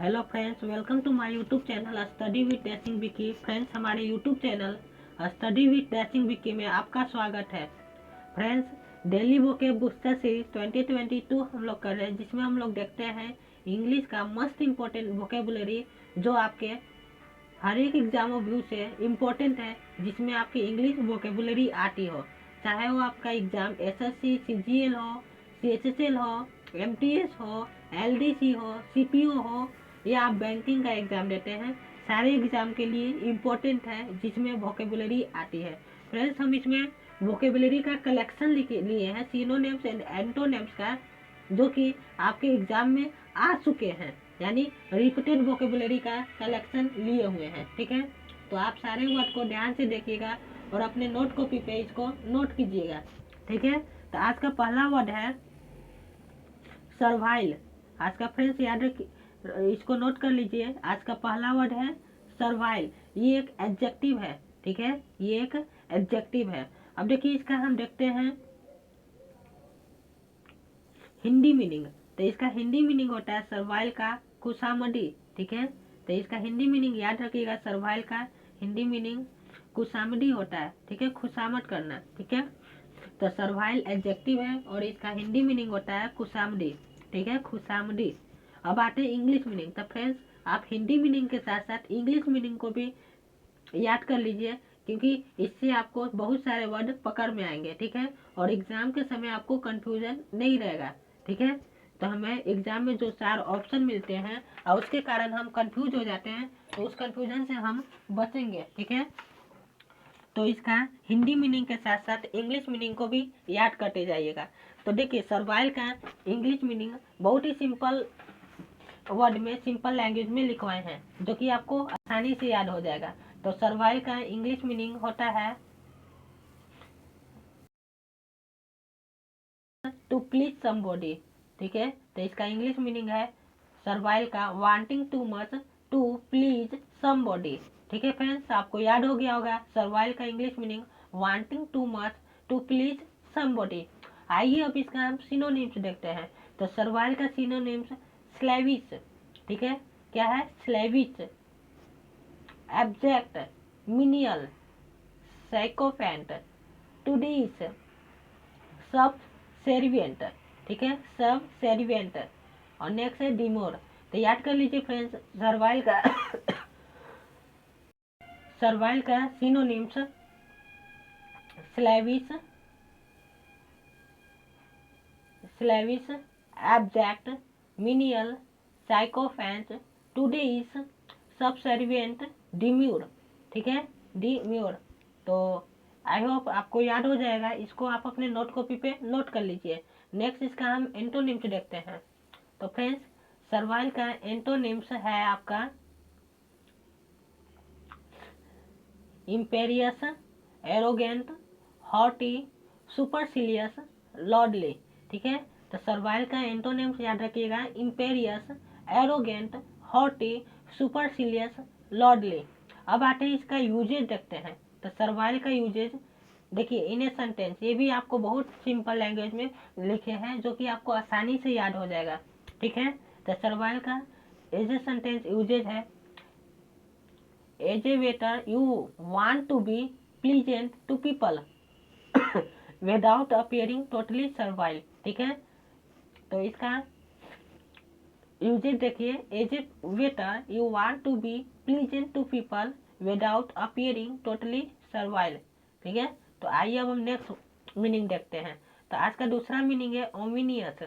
Hello friends, welcome to my YouTube channel study with dashing Vicky. Friends, हमारे YouTube channel study with dashing Vicky में आपका स्वागत है। Friends, daily vocab booster series 2022 हम लोग कर रहे हैं, जिसमें हम लोग देखते हैं इंग्लिश का मस्ट इम्पोर्टेंट वोकेबुलरी जो आपके हर एक एग्जाम व्यू से इम्पोर्टेंट है, जिसमें आपकी इंग्लिश वोकेबुलरी आती हो, चाहे वो आपका एग्जाम एसएससी, सीजीएल हो, सीएचएसएल हो, एमटीएस हो, एलडीसी हो, सीपीओ हो, या आप बैंकिंग का एग्जाम देते हैं। सारे एग्जाम के लिए इम्पोर्टेंट है, जिसमें वोकेबुलरी आती है। फ्रेंड्स, हम इसमें वोकेबुलरी का कलेक्शन लिए हैं, सिनोनिम्स एंड एंटोनिम्स का, जो कि आपके एग्जाम में आ चुके हैं, यानी रिपीटेड वोकेबुलरी का कलेक्शन लिए हुए हैं। ठीक है, तो आप सारे वर्ड को ध्यान से देखिएगा और अपने नोट कॉपी पे इसको नोट कीजिएगा। ठीक है, तो आज का पहला वर्ड है सर्वाइल। आज का फ्रेंड्स याद रखिए, इसको नोट कर लीजिए। आज का पहला वर्ड है सर्वाइल। ये एक एडजेक्टिव है। ठीक है, ये एक एडजेक्टिव है। अब देखिए, इसका हम देखते हैं हिंदी मीनिंग। तो इसका हिंदी मीनिंग होता है सर्वाइल का खुशामदी। ठीक है, तो इसका हिंदी मीनिंग याद रखिएगा। सर्वाइल का हिंदी मीनिंग खुशामदी होता है। ठीक है, खुशामद करना। ठीक है, तो सर्वाइल एडजेक्टिव है और इसका हिंदी मीनिंग होता है खुशामदी। ठीक है, खुशामदी। अब आते हैं इंग्लिश मीनिंग। तो फ्रेंड्स, आप हिंदी मीनिंग के साथ साथ इंग्लिश मीनिंग को भी याद कर लीजिए, क्योंकि इससे आपको बहुत सारे वर्ड पकड़ में आएंगे। ठीक है, और एग्जाम के समय आपको कंफ्यूजन नहीं रहेगा। ठीक है, तो हमें एग्जाम में जो 4 ऑप्शन मिलते हैं और उसके कारण हम कंफ्यूज हो जाते हैं, तो उस कंफ्यूजन से हम बचेंगे। ठीक है, तो इसका हिंदी मीनिंग के साथ साथ इंग्लिश मीनिंग को भी याद करते जाइएगा। तो देखिए, सर्वाइल का इंग्लिश मीनिंग बहुत ही सिंपल वर्ड में, सिंपल लैंग्वेज में लिखवाए हैं, जो कि आपको आसानी से याद हो जाएगा। तो सर्वाइव का इंग्लिश मीनिंग होता है टू प्लीज समबॉडी। ठीक है, तो इसका इंग्लिश मीनिंग है सर्वाइव का wanting too much to please somebody. ठीक है फ्रेंड्स, आपको याद हो गया होगा सर्वाइव का English meaning wanting too much to please somebody. आइए अब इसका हम सिनोनिम्स देखते हैं। तो सर्वाइव का सिनोनिम्स स्लेविश। ठीक है, क्या है? स्लेविश, एब्जेक्ट, मिनियल, साइकोफेंट, टूडीस, सब सेरिवेंट। ठीक है, सब सेरिवेंट। और नेक्स्ट है डिमोर। तो याद कर लीजिए फ्रेंड्स, सर्वाइल का सर्वाइल का सिनोनिम्स स्लेविश, स्लेविश, एब्जेक्ट, मिनियल, साइकोफेंट, टूडीस, सब सर्विएंट, डिम्यूर। ठीक है, डिम्यूर। तो आई होप आपको याद हो जाएगा। इसको आप अपने नोट कॉपी पे नोट कर लीजिए। नेक्स्ट इसका हम एंटोनिम्स देखते हैं। तो फ्रेंड्स, सर्वाइल का एंटोनिम्स है आपका इम्पेरियस, एरोगेंट, हॉटी, सुपरसिलियस, लॉर्डली। ठीक है, तो सर्वाइल का एंटोनिम्स याद रखिएगा, इम्पेरियस, एरोगेंट, हॉटी, सुपरसिलियस, लॉर्डली। अब आते हैं इसका यूजेज देखते हैं। तो सर्वाइल का यूजेज देखिए, इन ए सेंटेंस, ये भी आपको बहुत सिंपल लैंग्वेज में लिखे हैं, जो कि आपको आसानी से याद हो जाएगा। ठीक है, तो सर्वाइल का एज ए सेंटेंस यूजेज है, as a waiter you want to be pleasant to people without appearing totally servile. ठीक है, तो इसका यूजेज देखिए, as a waiter you want to be pleasant to people without appearing totally servile. ठीक है, तो आइए अब हम नेक्स्ट मीनिंग देखते हैं। तो आज का दूसरा मीनिंग है ओमिनियस।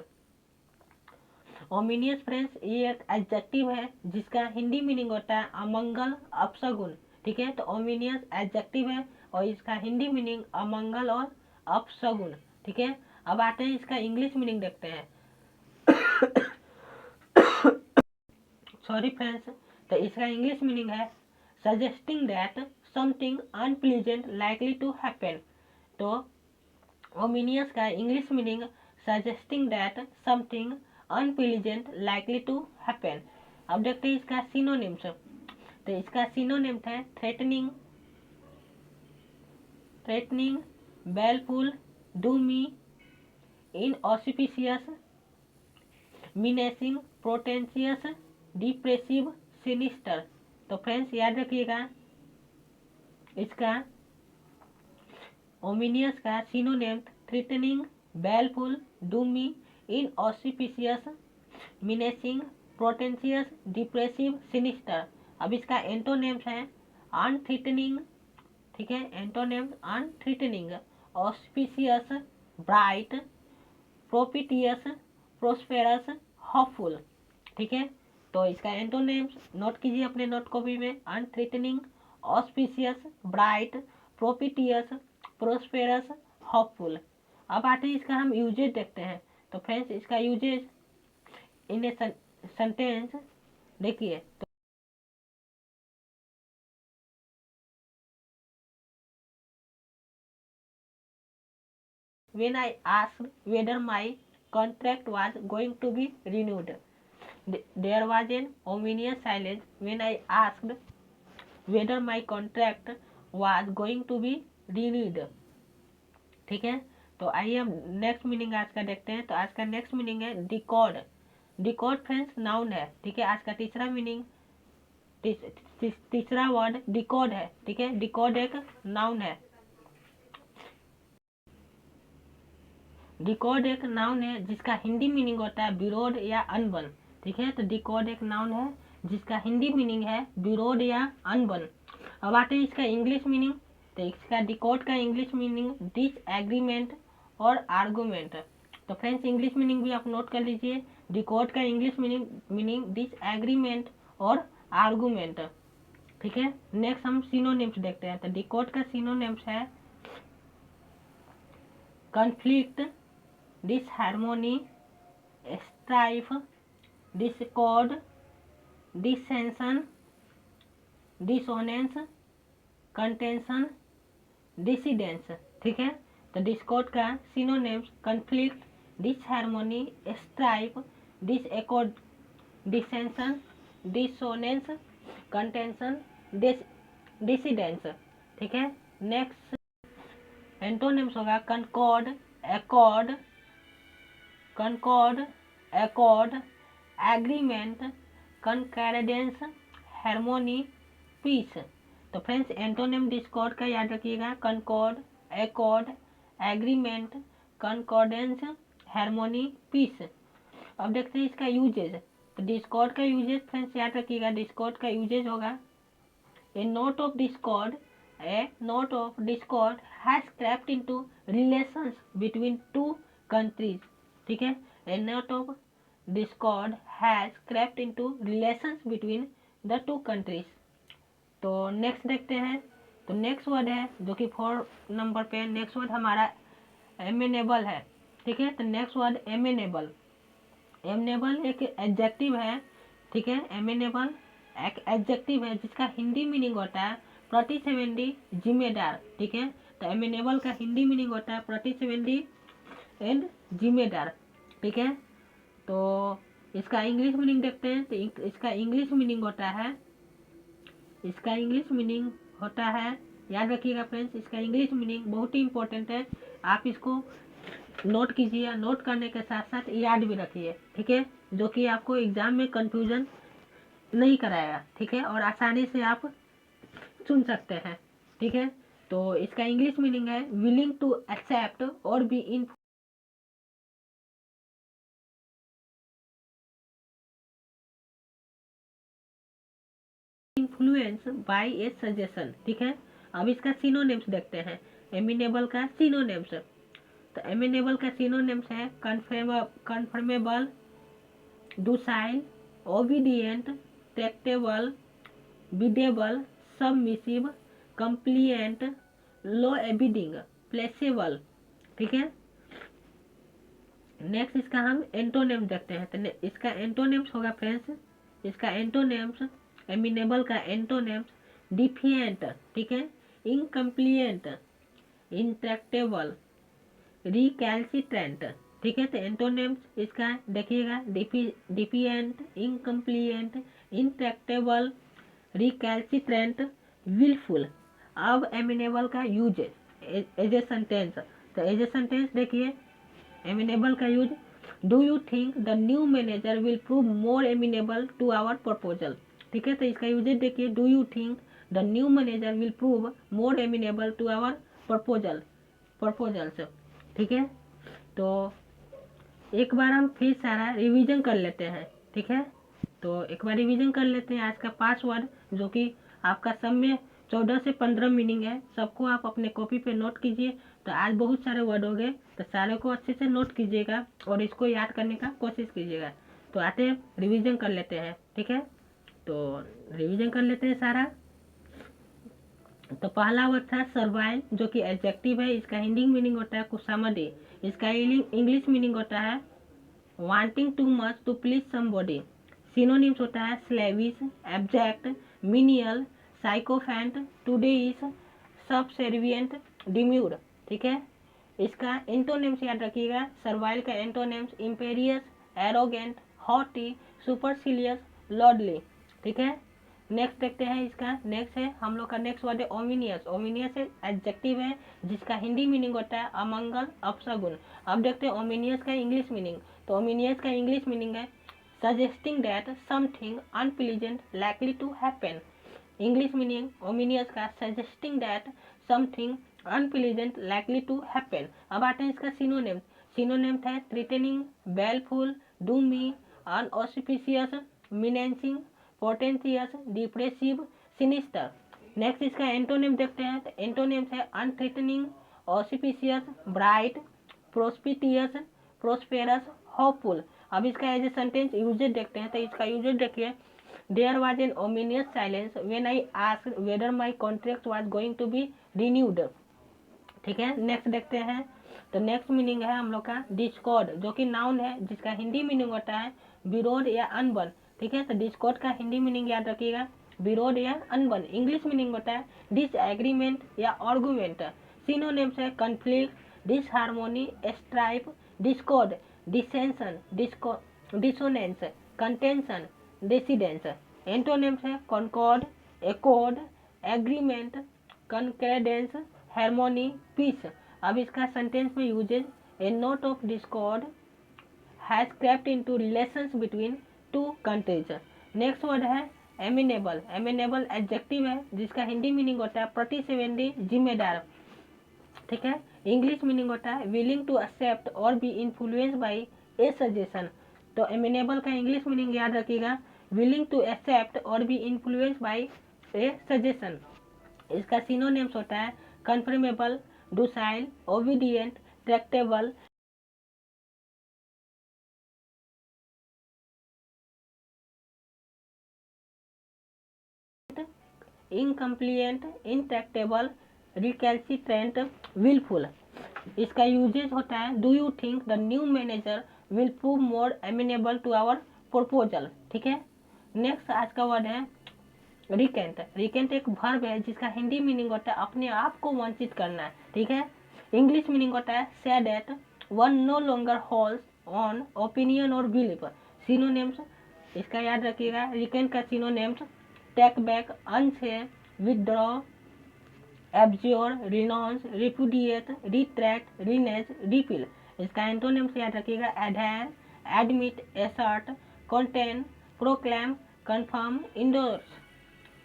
ओमिनियस फ्रेंड्स, ये एक एडजेक्टिव है, जिसका हिंदी मीनिंग होता है अमंगल, अपशगुन। ठीक है, तो ओमिनियस एडजेक्टिव है और इसका हिंदी मीनिंग अमंगल और अपशगुन। ठीक है, अब आते हैं इसका इंग्लिश मीनिंग देखते हैं। सॉरी फ्रेंड्स, तो इसका इंग्लिश मीनिंग है suggesting that something unpleasant likely to happen. तो ओमिनियस का English meaning suggesting that something unpleasant likely to happen. अब देखते हैं इसका सिनोनिम्स। तो इसका सिनोनिम्स है threatening, threatening, baleful, doomy, inauspicious, menacing, portentous, depressive, sinister. तो फ्रेंड्स याद रखिएगा, इसका ओमिनियस का synonym threatening, baleful, doomy, inauspicious, menacing, portentous, depressive, sinister. अब इसका एंटोनेम्स है अनथ्रेटनिंग, ठीक है, antonyms unthreatening, auspicious, bright, propitious, prosperous, hopeful. ठीक है, तो इसका एंटोनेम्स नोट कीजिए अपने नोट कॉपी में, अनथ्रेटनिंग, auspicious, bright, propitious, prosperous, hopeful. अब आते हैं इसका हम यूजेज देखते हैं। तो फ्रेंड्स इसका यूजेज इन ए सेंटेंस देखिए, तो when I asked whether my contract was going to be renewed, there was an ominous silence when I asked whether my contract was going to be renewed। ठीक है, तो आइए अब नेक्स्ट मीनिंग आज का देखते हैं। तो आज का नेक्स्ट मीनिंग है डिकोड। डिकोड फ्रेंड्स नाउन है, ठीक है। आज का तीसरा मीनिंग, तीसरा वर्ड डिकोड है, ठीक है। डिकोड एक नाउन है, डिकोड एक नाउन है जिसका हिंदी मीनिंग होता है विरोध या अनबन, ठीक है। तो डिकोड एक नाउन है जिसका हिंदी मीनिंग है विरोध या अनबन। अब आते हैं इसका इंग्लिश मीनिंग। तो इसका डिकोड का इंग्लिश मीनिंग डिसएग्रीमेंट और आर्गूमेंट। तो फ्रेंड्स इंग्लिश मीनिंग भी आप नोट कर लीजिए, डिकोड का इंग्लिश मीनिंग डिसएग्रीमेंट और आर्गूमेंट, ठीक है। नेक्स्ट हम सिनोनिम्स देखते हैं। तो डिकोड का सिनोनिम्स है conflict, disharmony, strife, discord, dissension, dissonance, contention, dissidence, ठीक है। तो डिस्कॉर्ड का synonyms conflict, disharmony, strife, disaccord, dissension, dissonance, contention, dissidence, ठीक है। नेक्स्ट एंटोनिम्स होगा concord, accord, concord, accord, agreement, concordance, harmony, peace. तो फ्रेंड्स एंटोनिम डिस्कॉर्ड का याद रखिएगा, concord, accord, agreement, concordance, harmony, peace. अब देखते हैं इसका यूजेज। तो डिस्कॉर्ड का यूजेज फ्रेंड्स याद रखिएगा, डिस्कॉर्ड का यूजेज होगा a note of discord, a note of discord has crept into relations between two countries, ठीक है। a note of discord has crept into relations between the two countries। तो next देखते हैं। तो नेक्स्ट वर्ड है जो कि 4 नंबर पे, नेक्स्ट वर्ड हमारा एमेनेबल है, ठीक है। तो नेक्स्ट वर्ड एमेनेबल। एमेनेबल एक एडजेक्टिव है, ठीक है। एमेनेबल एक एडजेक्टिव है जिसका हिंदी मीनिंग होता है प्रतिसंवेदी, जिम्मेदार, ठीक है। तो एमेनेबल का हिंदी मीनिंग होता है प्रतिसंवेदी एंड जिम्मेदार, ठीक है। तो इसका इंग्लिश मीनिंग देखते हैं। तो इसका इंग्लिश मीनिंग होता है, इसका इंग्लिश मीनिंग होता है, याद रखिएगा फ्रेंड्स, इसका इंग्लिश मीनिंग बहुत ही इंपॉर्टेंट है, आप इसको नोट कीजिए, नोट करने के साथ साथ याद भी रखिए, ठीक है, जो कि आपको एग्जाम में कंफ्यूजन नहीं कराएगा, ठीक है, और आसानी से आप सुन सकते हैं, ठीक है। तो इसका इंग्लिश मीनिंग है विलिंग टू एक्सेप्ट और be influence by a suggestion, ठीक है। अब इसका सिनोनिम्स देखते हैं, एमिनेबल का सिनोनिम्स। तो एमिनेबल का सिनोनिम्स है कन्फर्मेबल, डूसाइल, ओबीडियंट, ट्रैक्टेबल, बिडेबल, सबमिसिव, कंप्लिएंट, लो एबिडिंग, प्लेसेबल, ठीक है। नेक्स्ट इसका हम एंटोनेम देखते हैं। तो इसका एंटोनेम्स होगा फ्रेंड्स, इसका एंटोनेम्स एमिनेबल का एंटोनेम्स डिफिएंट, ठीक है, इनकम्प्लिएंट, इंट्रैक्टेबल, रिकैल्सिट्रेंट, ठीक है। तो एंटोनेम्स इसका देखिएगा defiant, incompliant, intractable, recalcitrant, wilful. अब एमिनेबल का यूज एज ए सेंटेंस। तो एज ए सेंटेंस देखिए एमिनेबल का use, do you think the new manager will prove more amenable to our proposal. ठीक है, तो इसका यूजेज देखिए, do you think the new manager will prove more amenable to our proposals. ठीक है, तो एक बार हम फिर सारा रिवीजन कर लेते हैं। ठीक है, तो एक बार रिवीजन कर लेते हैं आज का 5 वर्ड, जो कि आपका सब में 14 से 15 मीनिंग है। सबको आप अपने कॉपी पे नोट कीजिए। तो आज बहुत सारे वर्ड हो गए, तो सारे को अच्छे से नोट कीजिएगा और इसको याद करने का कोशिश कीजिएगा। तो आते हैं रिवीजन कर लेते हैं। ठीक है, तो रिवीजन कर लेते हैं सारा। तो पहला वर्ड था सर्वाइव, जो कि एडजेक्टिव है। इसका हिंदी मीनिंग होता है खुशामदी। इसका इंग्लिश मीनिंग होता है wanting too much to please somebody. Synonyms होता है slavish, abject, menial, sycophant, toadyish, subservient, demure. ठीक है, इसका एंटोनिम्स याद रखिएगा। सर्वाइल का antonyms imperious, arrogant, haughty, supercilious, lordly. ठीक है, नेक्स्ट देखते हैं। इसका नेक्स्ट है हम लोग का नेक्स्ट वर्ड है ओमिनियस। ओमिनियस एडजेक्टिव है, जिसका हिंदी मीनिंग होता है अमंगल, अपशगुन। अब देखते हैं ओमिनियस का इंग्लिश मीनिंग। तो ओमिनियस का इंग्लिश मीनिंग है suggesting that something unpleasant likely to happen. English meaning ominous का suggesting that something unpleasant likely to happen. अब आते हैं इसका सिनोनिम्स। सिनोनिम्स है threatening, baleful, doomy, inauspicious, menacing, portentous, depressive, sinister. Next इसका antonym देखते हैं। तो एंटोनिम्स है unthreatening, auspicious, bright, propitious, prosperous, hopeful. अब इसका एज ए सेंटेंस यूजेज देखते हैं। तो इसका यूजेज देखिए, there was an ominous silence when I asked whether my contract was going to be renewed. ठीक है, नेक्स्ट देखते हैं। तो नेक्स्ट मीनिंग है हम लोग का डिस्कॉर्ड, जो कि नाउन है, जिसका हिंदी मीनिंग होता है विरोध या अनबन। ठीक है, तो डिस्कॉर्ड का हिंदी मीनिंग याद रखिएगा, विरोध या अनबन। इंग्लिश मीनिंग होता है डिसएग्रीमेंट या आर्गुमेंट। सिनोनिम्स है conflict, disharmony, strife, discord, dissension, dissonance, contention, dissidence. Antonyms है concord, accord, agreement, concordance, harmony, peace. अब इसका सेंटेंस में usage, a note of discord has crept into relations between two countries. Next word है amenable. Amenable adjective है, जिसका Hindi meaning होता है प्रतिसेवेंदी, जिम्मेदार। ठीक है, इंग्लिश मीनिंग होता है विलिंग टू एक्सेप्ट और be influenced by a suggestion. तो एमिनेबल का इंग्लिश मीनिंग याद रखिएगा, विलिंग टू एक्सेप्ट और be influenced by a suggestion. इसका सिनोनिम्स होता है conformable, docile, obedient, tractable, incompliant, intractable, recalcitrant, wilful. इसका यूजेज होता है do you think the new manager will prove more amenable to our proposal. ठीक है, next आज का वर्ड है रिकेंट। रिकेंट एक वर्ब है, जिसका हिंदी मीनिंग होता है अपने आप को वंचित करना। ठीक है, इंग्लिश मीनिंग होता है say that one no longer holds on opinion और बिलीफ। सिनोनिम्स इसका याद रखिएगा, रिकेंट का synonyms take back, unsay, withdraw, abjure, renounce, repudiate, retract, renege, repeal. इसका एंटोनिम्स याद रखिएगा, adhere, admit, assert, contend, proclaim, confirm, endorse.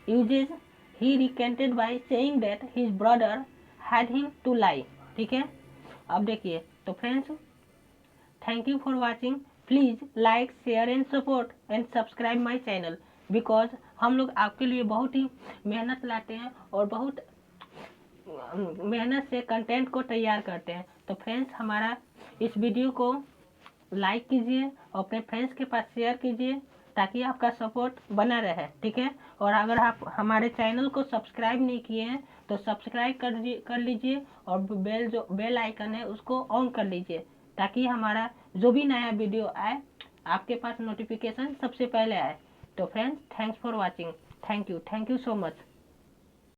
Usage he recanted by saying that his brother had him to lie. ठीक है, अब देखिए, तो friends thank you for watching. Please like, share and support and subscribe my channel, because हम लोग आपके लिए बहुत ही मेहनत लाते हैं और बहुत मेहनत से कंटेंट को तैयार करते हैं। तो फ्रेंड्स हमारा इस वीडियो को लाइक कीजिए और अपने फ्रेंड्स के पास शेयर कीजिए, ताकि आपका सपोर्ट बना रहे। ठीक है, और अगर आप हमारे चैनल को सब्सक्राइब नहीं किए हैं तो सब्सक्राइब कर लीजिए और बेल आइकन है उसको ऑन कर लीजिए, ताकि हमारा जो भी नया वीडियो आए आपके पास नोटिफिकेशन सबसे पहले आए। तो friends thanks for watching. Thank you so much.